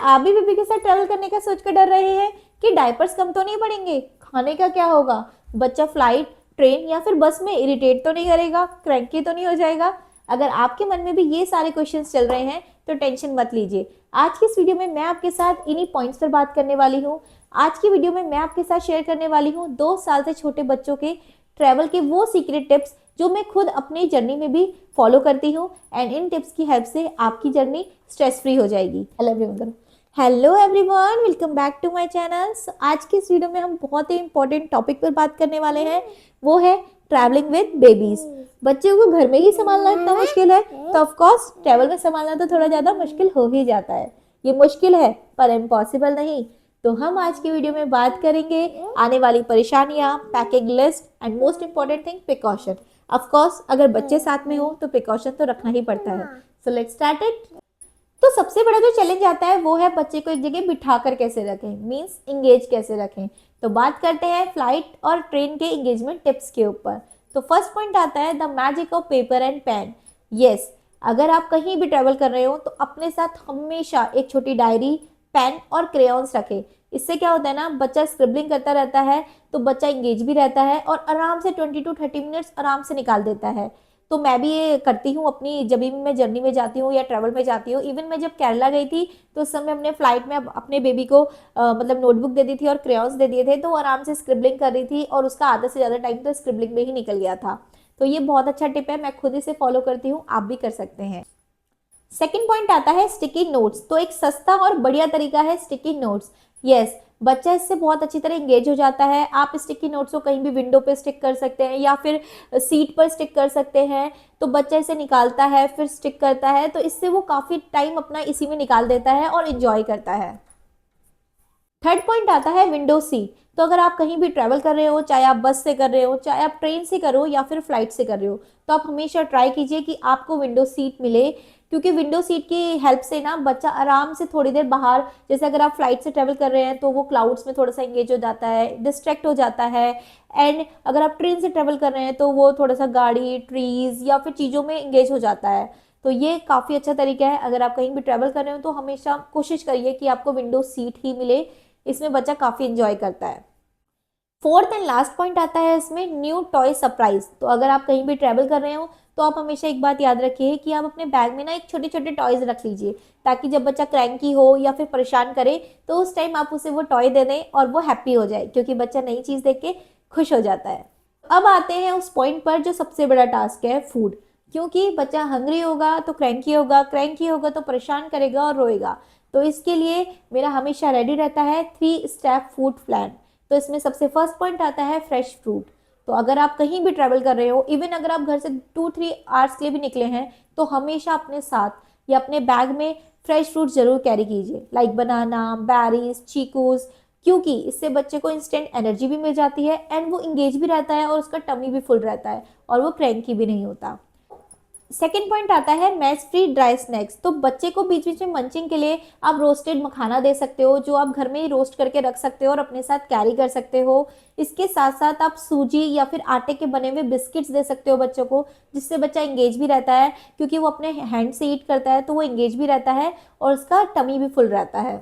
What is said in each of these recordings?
आप भी बेबी के साथ ट्रैवल करने का सोच कर डर रहे हैं कि डायपर्स कम तो नहीं पड़ेंगे, खाने का क्या होगा, बच्चा फ्लाइट, ट्रेन या फिर बस में इरिटेट तो नहीं करेगा, क्रैंकी तो नहीं हो जाएगा? अगर आपके मन में भी ये सारे क्वेश्चंस चल रहे हैं तो टेंशन मत लीजिए। आज की इस वीडियो में मैं आपके साथ इन्हीं पॉइंट्स पर बात करने वाली हूँ। आज की वीडियो में मैं आपके साथ शेयर करने वाली हूँ 2 साल से छोटे बच्चों के ट्रैवल के वो सीक्रेट टिप्स जो मैं खुद अपनी जर्नी में भी फॉलो करती हूँ, एंड इन टिप्स की हेल्प से आपकी जर्नी स्ट्रेस फ्री हो जाएगी। Hello everyone, welcome back to my channel. आज की इस वीडियो में हम बहुत ही इंपॉर्टेंट टॉपिक पर बात करने वाले हैं, वो है ट्रैवलिंग विद बेबीज। बच्चों को घर में ही संभालना इतना मुश्किल है तो ऑफ कोर्स ट्रैवल में संभालना तो थोड़ा ज़्यादा मुश्किल हो ही जाता है। ये मुश्किल है पर इम्पॉसिबल नहीं। तो हम आज की वीडियो में बात करेंगे आने वाली परेशानियां, packing list and most important thing precaution. Of course अगर बच्चे साथ में हो तो प्रिकॉशन तो रखना ही पड़ता है। So let's start it. तो सबसे बड़ा जो चैलेंज आता है वो है बच्चे को एक जगह बिठा कर कैसे रखें, मीन्स इंगेज कैसे रखें। तो बात करते हैं फ्लाइट और ट्रेन के इंगेजमेंट टिप्स के ऊपर। तो फर्स्ट पॉइंट आता है the magic of paper and pen. Yes, अगर आप कहीं भी ट्रैवल कर रहे हो तो अपने साथ हमेशा एक छोटी डायरी, पेन और क्रेयॉन्स रखें। इससे क्या होता है ना, बच्चा स्क्रिबलिंग करता रहता है तो बच्चा इंगेज भी रहता है और आराम से 20 to 30 मिनट्स आराम से निकाल देता है। तो मैं भी ये करती हूँ अपनी, जब भी मैं जर्नी में जाती हूँ या ट्रैवल में जाती हूँ। इवन मैं जब केरला गई थी तो उस समय अपने फ्लाइट में अपने बेबी को मतलब नोटबुक दे दी थी और क्रेयॉन्स दे दिए थे, तो वो आराम से स्क्रिबलिंग कर रही थी और उसका आधा से ज़्यादा टाइम तो स्क्रिबलिंग में ही निकल गया था। तो ये बहुत अच्छा टिप है, मैं खुद इसे फॉलो करती हूँ, आप भी कर सकते हैं। सेकेंड पॉइंट आता है स्टिकी नोट्स। तो एक सस्ता और बढ़िया तरीका है स्टिकी नोट्स। यस, बच्चा इससे बहुत अच्छी तरह इंगेज हो जाता है। आप स्टिकी नोट्स को कहीं भी विंडो पे स्टिक कर सकते हैं या फिर सीट पर स्टिक कर सकते हैं। तो बच्चा इसे निकालता है फिर स्टिक करता है, तो इससे वो काफ़ी टाइम अपना इसी में निकाल देता है और इन्जॉय करता है। थर्ड पॉइंट आता है विंडो सीट। तो अगर आप कहीं भी ट्रैवल कर रहे हो, चाहे आप बस से कर रहे हो, चाहे आप ट्रेन से कर रहे हो या फिर फ्लाइट से कर रहे हो, तो आप हमेशा ट्राई कीजिए कि आपको विंडो सीट मिले, क्योंकि विंडो सीट की हेल्प से ना बच्चा आराम से थोड़ी देर बाहर, जैसे अगर आप फ्लाइट से ट्रैवल कर रहे हैं तो वो क्लाउड्स में थोड़ा सा इंगेज हो जाता है, डिस्ट्रैक्ट हो जाता है। एंड अगर आप ट्रेन से ट्रैवल कर रहे हैं तो वो थोड़ा सा गाड़ी, ट्रीज या फिर चीज़ों में इंगेज हो जाता है। तो ये काफ़ी अच्छा तरीका है। अगर आप कहीं भी ट्रैवल कर रहे हो तो हमेशा कोशिश करिए कि आपको विंडो सीट ही मिले, इसमें बच्चा काफ़ी इंजॉय करता है। फोर्थ एंड लास्ट पॉइंट आता है इसमें न्यू टॉय सरप्राइज। तो अगर आप कहीं भी ट्रैवल कर रहे हो तो आप हमेशा एक बात याद रखिए कि आप अपने बैग में ना एक छोटे छोटे टॉयज रख लीजिए, ताकि जब बच्चा क्रैंकी हो या फिर परेशान करे तो उस टाइम आप उसे वो टॉय दे दें और वो हैप्पी हो जाए, क्योंकि बच्चा नई चीज़ देख के खुश हो जाता है। अब आते हैं उस पॉइंट पर जो सबसे बड़ा टास्क है, फूड। क्योंकि बच्चा हंग्री होगा तो क्रैंकी होगा, क्रैंकी होगा तो परेशान करेगा और रोएगा। तो इसके लिए मेरा हमेशा रेडी रहता है 3 स्टेप फूड प्लान। तो इसमें सबसे फर्स्ट पॉइंट आता है फ्रेश फ्रूट। तो अगर आप कहीं भी ट्रैवल कर रहे हो, इवन अगर आप घर से 2-3 आवर्स के लिए भी निकले हैं, तो हमेशा अपने साथ या अपने बैग में फ्रेश फ्रूट जरूर कैरी कीजिए, लाइक बनाना, बेरीज, चीकूज। क्योंकि इससे बच्चे को इंस्टेंट एनर्जी भी मिल जाती है एंड वो इंगेज भी रहता है और उसका टमी भी फुल रहता है और वो क्रैंकी भी नहीं होता। सेकेंड पॉइंट आता है मैस फ्री ड्राई स्नैक्स। तो बच्चे को बीच बीच में मंचिंग के लिए आप रोस्टेड मखाना दे सकते हो, जो आप घर में ही रोस्ट करके रख सकते हो और अपने साथ कैरी कर सकते हो। इसके साथ साथ आप सूजी या फिर आटे के बने हुए बिस्किट्स दे सकते हो बच्चों को, जिससे बच्चा इंगेज भी रहता है, क्योंकि वो अपने हैंड से ईट करता है तो वो इंगेज भी रहता है और उसका टमी भी फुल रहता है।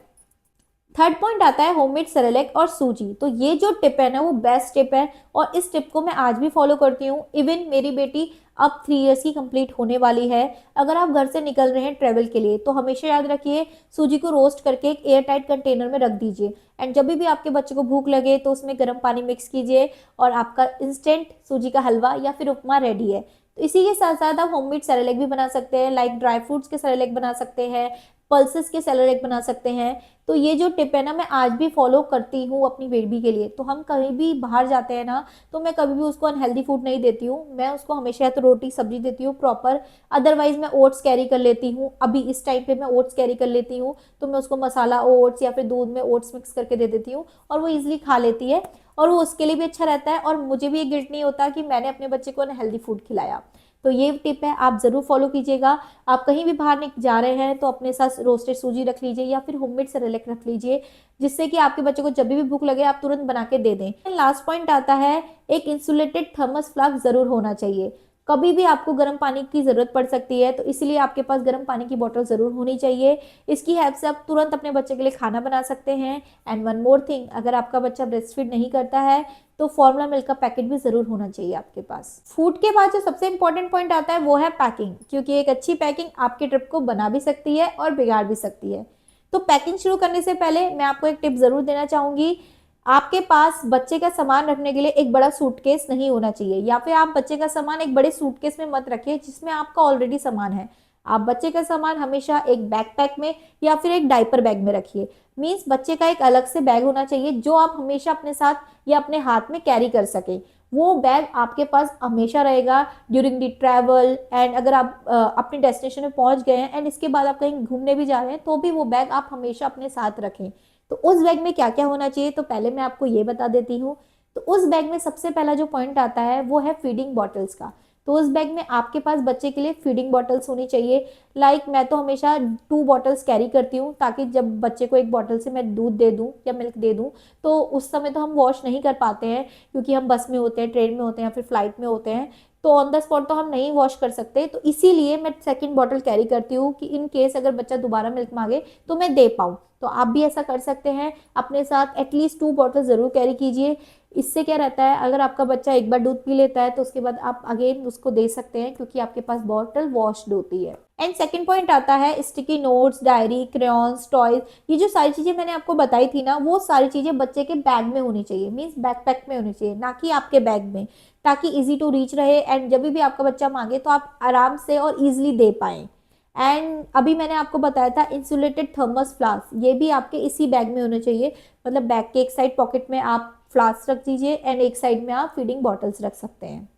थर्ड पॉइंट आता है होममेड सेरेलैक और सूजी। तो ये जो टिप है ना वो बेस्ट टिप है और इस टिप को मैं आज भी फॉलो करती हूँ। इवन मेरी बेटी अब 3 इयर्स की कंप्लीट होने वाली है। अगर आप घर से निकल रहे हैं ट्रेवल के लिए तो हमेशा याद रखिए सूजी को रोस्ट करके एक एयर टाइट कंटेनर में रख दीजिए, एंड जब भी आपके बच्चे को भूख लगे तो उसमें गर्म पानी मिक्स कीजिए और आपका इंस्टेंट सूजी का हलवा या फिर उपमा रेडी है। तो इसी के साथ साथ आप होममेड सेरेलैक भी बना सकते हैं, लाइक ड्राई फ्रूट्स के सेरेलैक बना सकते हैं, पल्सेस के सेरेलैक बना सकते हैं। तो ये जो टिप है ना मैं आज भी फॉलो करती हूँ अपनी बेबी के लिए। तो हम कहीं भी बाहर जाते हैं ना तो मैं कभी भी उसको अनहेल्दी फूड नहीं देती हूँ, मैं उसको हमेशा तो रोटी सब्जी देती हूँ प्रॉपर। अदरवाइज मैं ओट्स कैरी कर लेती हूँ, अभी इस टाइम पे मैं ओट्स कैरी कर लेती हूँ, तो मैं उसको मसाला ओट्स या फिर दूध में ओट्स मिक्स करके दे देती हूँ और वो ईजिली खा लेती है और वो उसके लिए भी अच्छा रहता है और मुझे भी ये गिल्ट नहीं होता कि मैंने अपने बच्चे को अनहेल्दी फूड खिलाया। तो ये टिप है, आप ज़रूर फॉलो कीजिएगा। आप कहीं भी बाहर जा रहे हैं तो अपने साथ रोस्टेड सूजी रख लीजिए या फिर होममेड सेरेलैक रख लीजिए, जिससे कि आपके बच्चे को जब भी भूख लगे आप तुरंत बना के दे दें। लास्ट पॉइंट आता है एक इंसुलेटेड थर्मस फ्लास्क ज़रूर होना चाहिए। कभी भी आपको गर्म पानी की ज़रूरत पड़ सकती है, तो इसलिए आपके पास गर्म पानी की बॉटल ज़रूर होनी चाहिए। इसकी हेल्प से आप तुरंत अपने बच्चे के लिए खाना बना सकते हैं। एंड वन मोर थिंग, अगर आपका बच्चा ब्रेस्ट फीड नहीं करता है तो फॉर्मूला मिल्क का पैकेट भी ज़रूर होना चाहिए आपके पास। फूड के बाद जो सबसे इंपॉर्टेंट पॉइंट आता है वो है पैकिंग, क्योंकि एक अच्छी पैकिंग आपकी ट्रिप को बना भी सकती है और बिगाड़ भी सकती है। तो पैकिंग शुरू करने से पहले मैं आपको एक टिप ज़रूर देना चाहूँगी। आपके पास बच्चे का सामान रखने के लिए एक बड़ा सूटकेस नहीं होना चाहिए, या फिर आप बच्चे का सामान एक बड़े सूटकेस में मत रखिए जिसमें आपका ऑलरेडी सामान है। आप बच्चे का सामान हमेशा एक बैकपैक में या फिर एक डायपर बैग में रखिए। मीन्स बच्चे का एक अलग से बैग होना चाहिए जो आप हमेशा अपने साथ या अपने हाथ में कैरी कर सकें। वो बैग आपके पास हमेशा रहेगा ड्यूरिंग द ट्रैवल। एंड अगर आप अपने डेस्टिनेशन में पहुंच गए हैं एंड इसके बाद आप कहीं घूमने भी जा रहे हैं तो भी वो बैग आप हमेशा अपने साथ रखें। तो उस बैग में क्या क्या होना चाहिए, तो पहले मैं आपको ये बता देती हूँ। तो उस बैग में सबसे पहला जो पॉइंट आता है वो है फीडिंग बॉटल्स का। तो उस बैग में आपके पास बच्चे के लिए फीडिंग बॉटल्स होनी चाहिए। लाइक मैं तो हमेशा 2 बॉटल्स कैरी करती हूँ, ताकि जब बच्चे को एक बॉटल से मैं दूध दे दूँ या मिल्क दे दूँ तो उस समय तो हम वॉश नहीं कर पाते हैं, क्योंकि हम बस में होते हैं, ट्रेन में होते हैं या फिर फ्लाइट में होते हैं, तो ऑन द स्पॉट तो हम नहीं वॉश कर सकते। तो इसीलिए मैं सेकंड बॉटल कैरी करती हूँ कि इन केस अगर बच्चा दोबारा मिल्क मांगे तो मैं दे पाऊँ। तो आप भी ऐसा कर सकते हैं, अपने साथ एटलीस्ट 2 बॉटल ज़रूर कैरी कीजिए। इससे क्या रहता है, अगर आपका बच्चा एक बार दूध पी लेता है तो उसके बाद आप अगेन उसको दे सकते हैं, क्योंकि आपके पास बॉटल वॉश्ड होती है। एंड सेकंड पॉइंट आता है sticky notes, diary, crayons, toys. ये जो सारी चीज़ें मैंने आपको बताई थी ना, वो सारी चीज़ें बच्चे के बैग में होनी चाहिए, मीन्स बैकपैक में होनी चाहिए, ना कि आपके बैग में, ताकि इजी टू रीच रहे एंड जब भी आपका बच्चा मांगे तो आप आराम से और ईजिली दे पाएँ। एंड अभी मैंने आपको बताया था इंसुलेटेड थर्मस फ्लास्क, ये भी आपके इसी बैग में होने चाहिए। मतलब बैग के एक साइड पॉकेट में आप फ्लास्क रख दीजिए एंड एक साइड में आप फीडिंग बॉटल्स रख सकते हैं।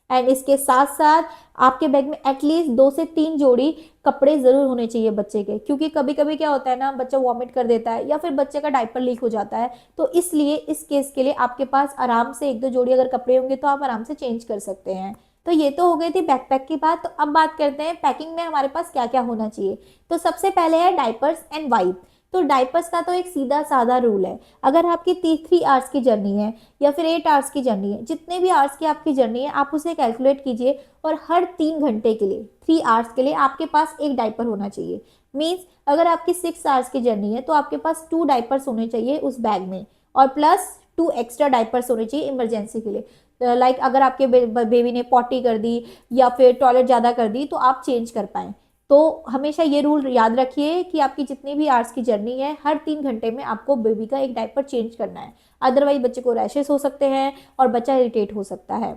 एंड इसके साथ साथ आपके बैग में एटलीस्ट 2 से 3 जोड़ी कपड़े जरूर होने चाहिए बच्चे के, क्योंकि कभी कभी क्या होता है ना, बच्चा वॉमिट कर देता है या फिर बच्चे का डायपर लीक हो जाता है। तो इसलिए इस केस के लिए आपके पास आराम से 1-2 जोड़ी अगर कपड़े होंगे तो आप आराम से चेंज कर सकते हैं। तो ये तो हो गई थी बैकपैक की बात। तो अब बात करते हैं पैकिंग में हमारे पास क्या क्या होना चाहिए। तो सबसे पहले है डायपर्स एंड वाइप। तो डायपर्स का तो एक सीधा साधा रूल है, अगर आपकी 3 आवर्स की जर्नी है या फिर 8 आवर्स की जर्नी है, जितने भी आवर्स की आपकी जर्नी है आप उसे कैलकुलेट कीजिए, और हर 3 घंटे के लिए 3 आवर्स के लिए आपके पास एक डायपर होना चाहिए। मीन्स अगर आपकी 6 आवर्स की जर्नी है तो आपके पास 2 डायपर्स होने चाहिए उस बैग में, और प्लस 2 एक्स्ट्रा डायपर्स होने चाहिए इमरजेंसी के लिए। लाइक अगर आपके बेबी ने पॉटी कर दी या फिर टॉयलेट ज़्यादा कर दी तो आप चेंज कर पाएँ। तो हमेशा ये रूल याद रखिए कि आपकी जितनी भी आवर्स की जर्नी है हर 3 घंटे में आपको बेबी का एक डायपर चेंज करना है, अदरवाइज बच्चे को रैशेस हो सकते हैं और बच्चा इरिटेट हो सकता है।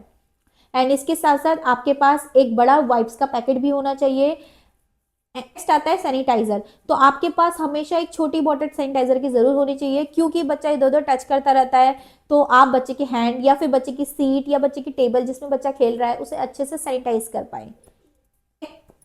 एंड इसके साथ साथ आपके पास एक बड़ा वाइप्स का पैकेट भी होना चाहिए। नेक्स्ट आता है सैनिटाइजर। तो आपके पास हमेशा एक छोटी बॉटल सैनिटाइजर की जरूर होनी चाहिए, क्योंकि बच्चा इधर उधर टच करता रहता है, तो आप बच्चे की हैंड या फिर बच्चे की सीट या बच्चे की टेबल जिसमें बच्चा खेल रहा है उसे अच्छे से सैनिटाइज कर पाए।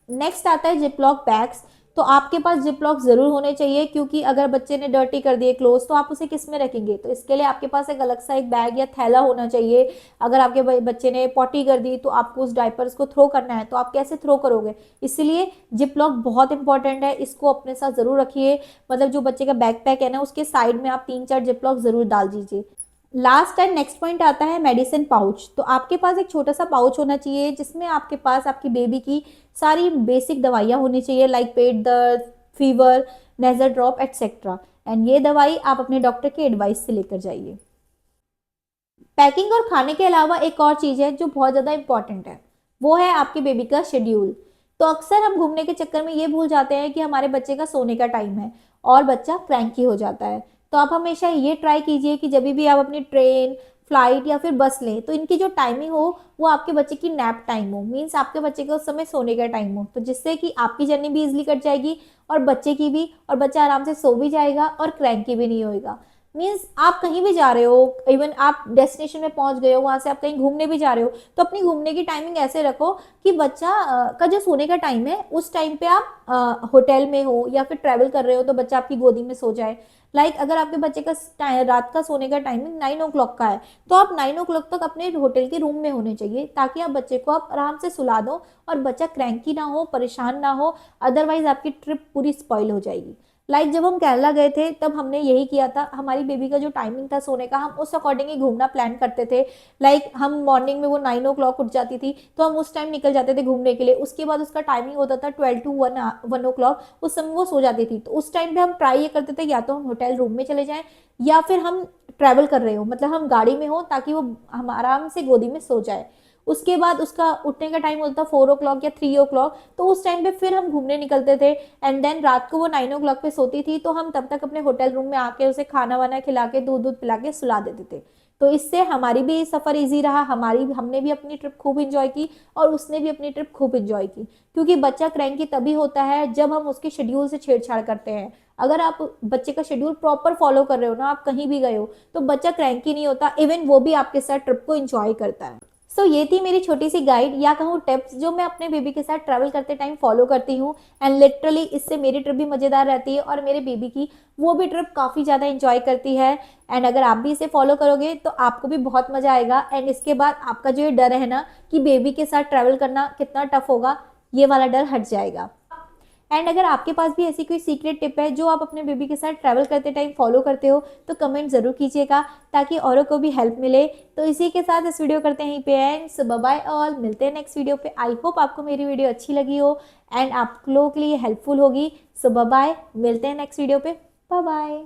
नेक्स्ट आता है जिपलॉक बैग्स। तो आपके पास जिपलॉक जरूर होने चाहिए, क्योंकि अगर बच्चे ने डर्टी कर दिए क्लोथ तो आप उसे किस में रखेंगे, तो इसके लिए आपके पास एक अलग सा एक बैग या थैला होना चाहिए। अगर आपके बच्चे ने पॉटी कर दी तो आपको उस डायपर्स को थ्रो करना है, तो आप कैसे थ्रो करोगे, इसीलिए जिपलॉक बहुत इंपॉर्टेंट है, इसको अपने साथ जरूर रखिए। मतलब जो बच्चे का बैकपैक है ना उसके साइड में आप 3-4 जिपलॉक जरूर डाल दीजिए। लास्ट एंड नेक्स्ट पॉइंट आता है मेडिसिन पाउच। तो आपके पास एक छोटा सा पाउच होना चाहिए जिसमें आपके पास आपकी बेबी की सारी बेसिक दवाइयाँ होनी चाहिए, लाइक पेट दर्द, fever, nasal drop etcetera. And ये दवाई आप अपने डॉक्टर के एडवाइस से लेकर जाइए। पैकिंग और खाने के अलावा एक और चीज़ है जो बहुत ज़्यादा इंपॉर्टेंट है, वो है आपके बेबी का शेड्यूल। तो अक्सर हम घूमने के चक्कर में ये भूल जाते हैं कि हमारे बच्चे का सोने का टाइम है और बच्चा क्रैंकी हो जाता है। तो आप हमेशा ये ट्राई कीजिए कि जब भी आप अपनी ट्रेन, फ्लाइट या फिर बस लें तो इनकी जो टाइमिंग हो वो आपके बच्चे की नैप टाइम हो, मीन्स आपके बच्चे का उस समय सोने का टाइम हो, तो जिससे कि आपकी जर्नी भी इजिली कट जाएगी और बच्चे की भी, और बच्चा आराम से सो भी जाएगा और क्रैंकी भी नहीं होएगा। मीन्स आप कहीं भी जा रहे हो, इवन आप डेस्टिनेशन में पहुंच गए हो, वहां से आप कहीं घूमने भी जा रहे हो, तो अपनी घूमने की टाइमिंग ऐसे रखो कि बच्चा का जो सोने का टाइम है उस टाइम पे आप होटल में हो या फिर ट्रैवल कर रहे हो तो बच्चा आपकी गोदी में सो जाए। लाइक अगर आपके बच्चे का रात का सोने का टाइमिंग 9 o'clock का है तो आप 9 o'clock तक अपने होटल के रूम में होने चाहिए, ताकि आप बच्चे को आप आराम से सुला दो और बच्चा क्रैंकी ना हो, परेशान ना हो, अदरवाइज आपकी ट्रिप पूरी स्पॉइल हो जाएगी। लाइक जब हम केरला गए थे तब हमने यही किया था, हमारी बेबी का जो टाइमिंग था सोने का, हम उस अकॉर्डिंग ही घूमना प्लान करते थे। लाइक हम मॉर्निंग में वो 9 o'clock उठ जाती थी तो हम उस टाइम निकल जाते थे घूमने के लिए। उसके बाद उसका टाइमिंग होता था 12 to 1 o'clock, उस समय वो सो जाती थी। तो उस टाइम पे हम ट्राई ये करते थे या तो हम होटल रूम में चले जाएं या फिर हम ट्रैवल कर रहे हो, मतलब हम गाड़ी में हो, ताकि वो हम आराम से गोदी में सो जाए। उसके बाद उसका उठने का टाइम होता था 4 o'clock या 3 o'clock, तो उस टाइम पे फिर हम घूमने निकलते थे। एंड देन रात को वो 9 o'clock पे सोती थी तो हम तब तक अपने होटल रूम में आके उसे खाना वाना खिला के दूध दूध पिला के सुला देते थे। तो इससे हमारी भी सफ़र इजी रहा, हमने भी अपनी ट्रिप खूब इंजॉय की और उसने भी अपनी ट्रिप खूब इंजॉय की। क्योंकि बच्चा क्रैंकी तभी होता है जब हम उसके शेड्यूल से छेड़छाड़ करते हैं। अगर आप बच्चे का शेड्यूल प्रॉपर फॉलो कर रहे हो ना, आप कहीं भी गए हो, तो बच्चा क्रैंकी नहीं होता, इवन वो भी आपके साथ ट्रिप को इंजॉय करता है। सो ये थी मेरी छोटी सी गाइड या कहूँ टिप्स जो मैं अपने बेबी के साथ ट्रैवल करते टाइम फॉलो करती हूँ। एंड लिटरली इससे मेरी ट्रिप भी मज़ेदार रहती है और मेरे बेबी की वो भी ट्रिप काफ़ी ज़्यादा इंजॉय करती है। एंड अगर आप भी इसे फॉलो करोगे तो आपको भी बहुत मज़ा आएगा। एंड इसके बाद आपका जो ये डर है ना कि बेबी के साथ ट्रैवल करना कितना टफ होगा, ये वाला डर हट जाएगा। एंड अगर आपके पास भी ऐसी कोई सीक्रेट टिप है जो आप अपने बेबी के साथ ट्रैवल करते टाइम फॉलो करते हो तो कमेंट ज़रूर कीजिएगा ताकि औरों को भी हेल्प मिले। तो इसी के साथ इस वीडियो करते हैं यहीं पे end. So bye bye all, मिलते हैं नेक्स्ट वीडियो पे। आई होप आपको मेरी वीडियो अच्छी लगी हो एंड आप लोगों के लिए हेल्पफुल होगी। सो बाय बाय, मिलते हैं नेक्स्ट वीडियो पे। Bye bye.